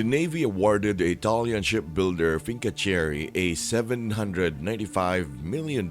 The Navy awarded the Italian shipbuilder Fincantieri a $795 million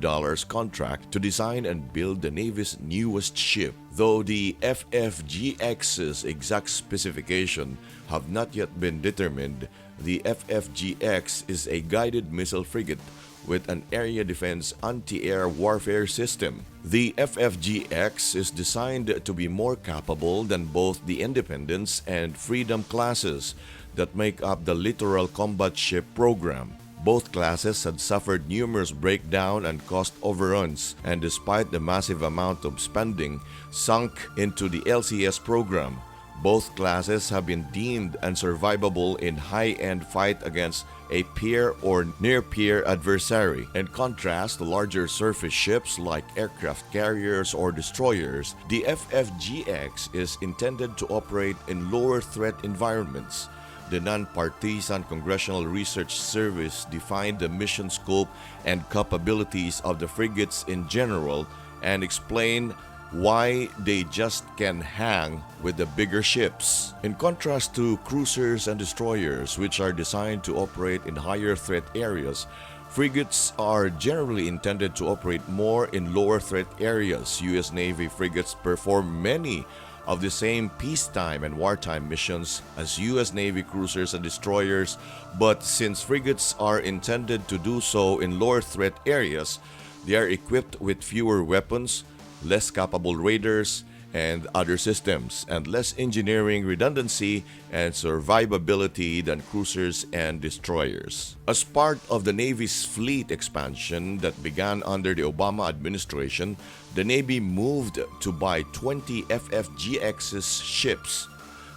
contract to design and build the Navy's newest ship. Though the FFGX's exact specification have not yet been determined, the FFGX is a guided missile frigate with an area defense anti-air warfare system. The FFGX is designed to be more capable than both the Independence and Freedom classes that make up the Littoral Combat Ship program. Both classes had suffered numerous breakdown and cost overruns, and despite the massive amount of spending sunk into the LCS program, both classes have been deemed unsurvivable in high-end fight against a peer or near-peer adversary. In contrast to larger surface ships like aircraft carriers or destroyers, the FFGX is intended to operate in lower threat environments. The nonpartisan Congressional Research Service defined the mission scope and capabilities of the frigates in general and explained why they just can hang with the bigger ships. In contrast to cruisers and destroyers, which are designed to operate in higher threat areas, frigates are generally intended to operate more in lower threat areas. U.S. Navy frigates perform many of the same peacetime and wartime missions as U.S. Navy cruisers and destroyers, but since frigates are intended to do so in lower threat areas, they are equipped with fewer weapons, less capable raiders and other systems, and less engineering redundancy and survivability than cruisers and destroyers. As part of the Navy's fleet expansion that began under the Obama administration, the Navy moved to buy 20 FFGX's ships.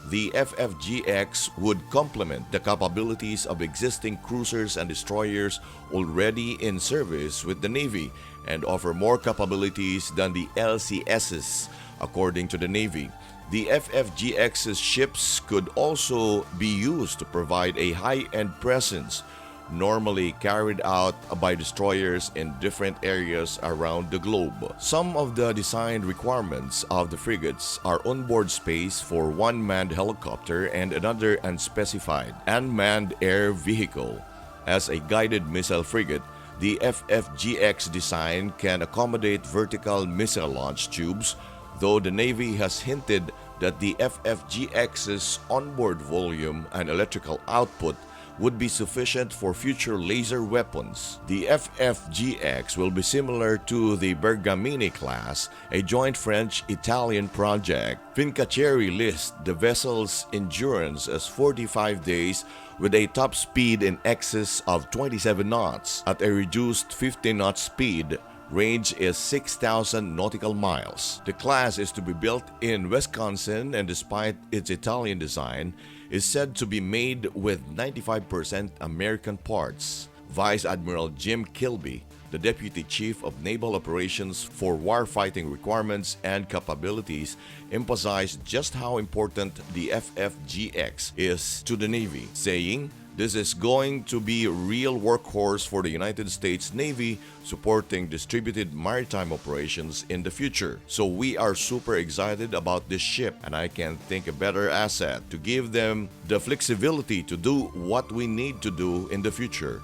The FFGX would complement the capabilities of existing cruisers and destroyers already in service with the Navy and offer more capabilities than the LCSs, according to the Navy. The FFGX's ships could also be used to provide a high-end presence, normally carried out by destroyers in different areas around the globe. Some of the design requirements of the frigates are onboard space for one manned helicopter and another unspecified unmanned air vehicle. As a guided missile frigate, the FFGX design can accommodate vertical missile launch tubes, though the Navy has hinted that the FFGX's onboard volume and electrical output would be sufficient for future laser weapons. The FFGX will be similar to the Bergamini class, a joint French-Italian project. Fincantieri lists the vessel's endurance as 45 days with a top speed in excess of 27 knots. At a reduced 50-knot speed, range is 6,000 nautical miles. The class is to be built in Wisconsin and, despite its Italian design, is said to be made with 95% American parts. Vice Admiral Jim Kilby, the Deputy Chief of Naval Operations for Warfighting Requirements and Capabilities, emphasized just how important the FFGX is to the Navy, saying, "This is going to be a real workhorse for the United States Navy supporting distributed maritime operations in the future. So we are super excited about this ship, and I can't think a better asset to give them the flexibility to do what we need to do in the future."